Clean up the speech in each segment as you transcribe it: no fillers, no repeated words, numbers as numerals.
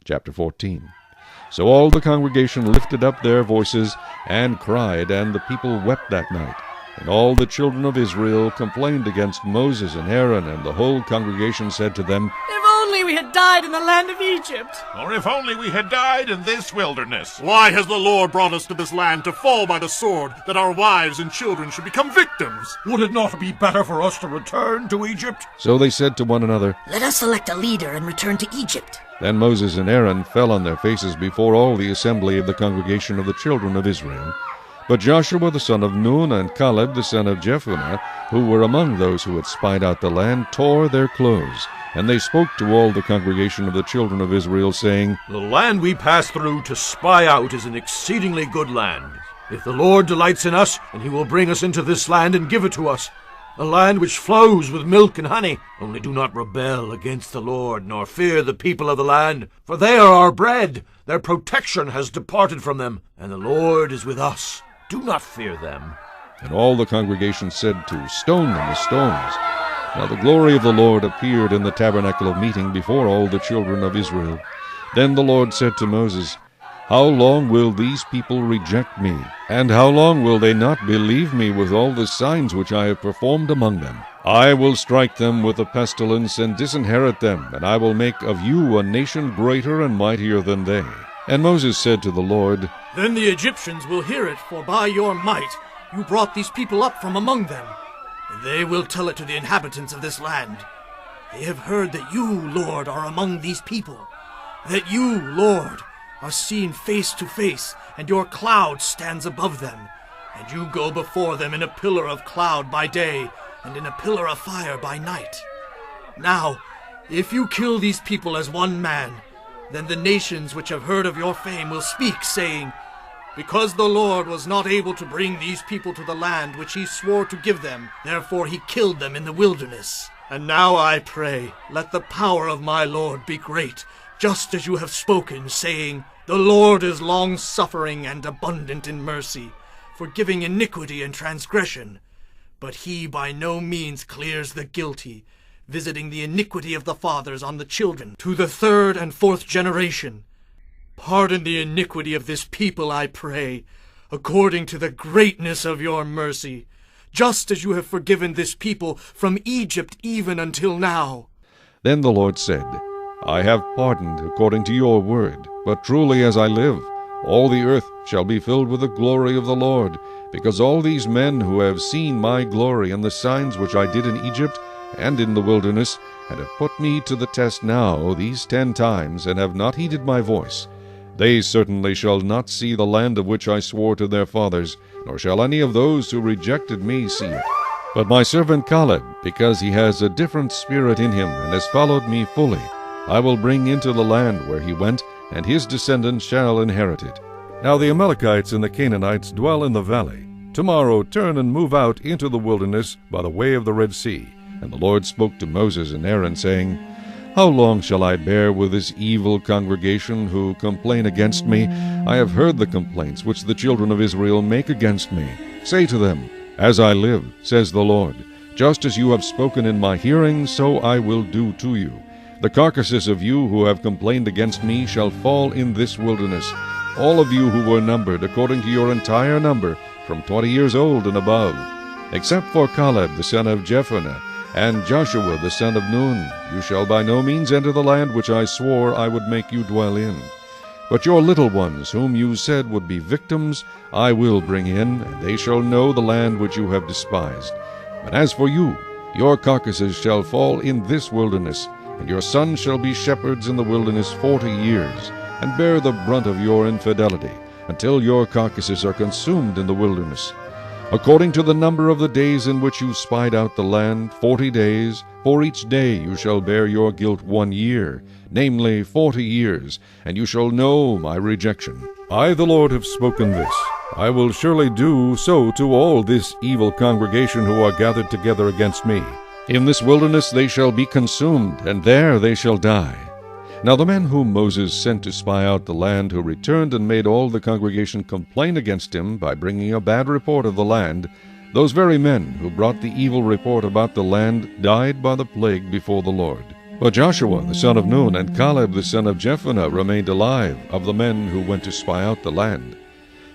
Chapter 14. So all the congregation lifted up their voices and cried, and the people wept that night. And all the children of Israel complained against Moses and Aaron, and the whole congregation said to them, If only we had died in the land of Egypt! Or if only we had died in this wilderness! Why has the Lord brought us to this land to fall by the sword, that our wives and children should become victims? Would it not be better for us to return to Egypt? So they said to one another, Let us select a leader and return to Egypt. Then Moses and Aaron fell on their faces before all the assembly of the congregation of the children of Israel. But Joshua the son of Nun and Caleb the son of Jephunneh, who were among those who had spied out the land, tore their clothes. And they spoke to all the congregation of the children of Israel, saying, The land we pass through to spy out is an exceedingly good land. If the Lord delights in us, then he will bring us into this land and give it to us, a land which flows with milk and honey. Only do not rebel against the Lord, nor fear the people of the land, for they are our bread. Their protection has departed from them, and the Lord is with us. Do not fear them. And all the congregation said to stone them with stones. Now the glory of the Lord appeared in the tabernacle of meeting before all the children of Israel. Then the Lord said to Moses, How long will these people reject me? And how long will they not believe me with all the signs which I have performed among them? I will strike them with a pestilence and disinherit them, and I will make of you a nation greater and mightier than they. And Moses said to the Lord, Then the Egyptians will hear it, for by your might you brought these people up from among them. And they will tell it to the inhabitants of this land. They have heard that you, Lord, are among these people, that you, Lord, are seen face to face, and your cloud stands above them, and you go before them in a pillar of cloud by day, and in a pillar of fire by night. Now, if you kill these people as one man, then the nations which have heard of your fame will speak, saying, Because the Lord was not able to bring these people to the land which he swore to give them, therefore he killed them in the wilderness. And now I pray, let the power of my Lord be great, just as you have spoken, saying, The Lord is long-suffering and abundant in mercy, forgiving iniquity and transgression. But he by no means clears the guilty, visiting the iniquity of the fathers on the children to the third and fourth generation. Pardon the iniquity of this people, I pray, according to the greatness of your mercy, just as you have forgiven this people from Egypt even until now. Then the Lord said, I have pardoned according to your word, but truly as I live, all the earth shall be filled with the glory of the Lord, because all these men who have seen my glory and the signs which I did in Egypt and in the wilderness, and have put me to the test now these 10 times, and have not heeded my voice, they certainly shall not see the land of which I swore to their fathers, nor shall any of those who rejected me see it. But my servant Caleb, because he has a different spirit in him, and has followed me fully, I will bring into the land where he went, and his descendants shall inherit it. Now the Amalekites and the Canaanites dwell in the valley. Tomorrow turn and move out into the wilderness by the way of the Red Sea. And the Lord spoke to Moses and Aaron, saying, How long shall I bear with this evil congregation who complain against me? I have heard the complaints which the children of Israel make against me. Say to them, As I live, says the Lord, just as you have spoken in my hearing, so I will do to you. The carcasses of you who have complained against me shall fall in this wilderness, all of you who were numbered according to your entire number, from 20 years old and above. Except for Caleb the son of Jephunneh, and Joshua the son of Nun, you shall by no means enter the land which I swore I would make you dwell in. But your little ones, whom you said would be victims, I will bring in, and they shall know the land which you have despised. But as for you, your carcasses shall fall in this wilderness, and your sons shall be shepherds in the wilderness 40 years, and bear the brunt of your infidelity, until your carcasses are consumed in the wilderness. According to the number of the days in which you spied out the land, 40 days, for each day you shall bear your guilt 1 year, namely 40 years, and you shall know my rejection. I the Lord have spoken this. I will surely do so to all this evil congregation who are gathered together against me. In this wilderness they shall be consumed, and there they shall die. Now the men whom Moses sent to spy out the land, who returned and made all the congregation complain against him by bringing a bad report of the land, those very men who brought the evil report about the land died by the plague before the Lord. But Joshua the son of Nun and Caleb the son of Jephunneh remained alive, of the men who went to spy out the land.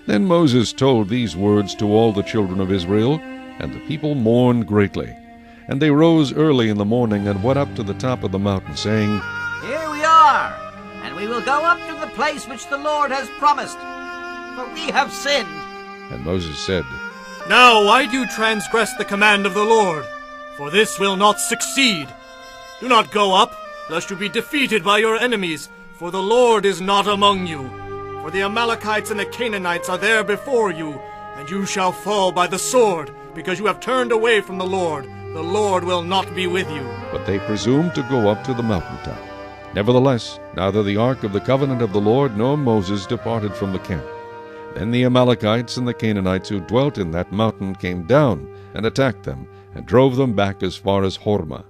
Then Moses told these words to all the children of Israel, and the people mourned greatly. And they rose early in the morning and went up to the top of the mountain, saying, Here we are, and we will go up to the place which the Lord has promised, for we have sinned. And Moses said, Now why do you transgress the command of the Lord? For this will not succeed. Do not go up, lest you be defeated by your enemies, for the Lord is not among you. For the Amalekites and the Canaanites are there before you, and you shall fall by the sword, because you have turned away from the Lord. The Lord will not be with you. But they presumed to go up to the mountaintop. Nevertheless, neither the ark of the covenant of the Lord nor Moses departed from the camp. Then the Amalekites and the Canaanites who dwelt in that mountain came down and attacked them, and drove them back as far as Hormah.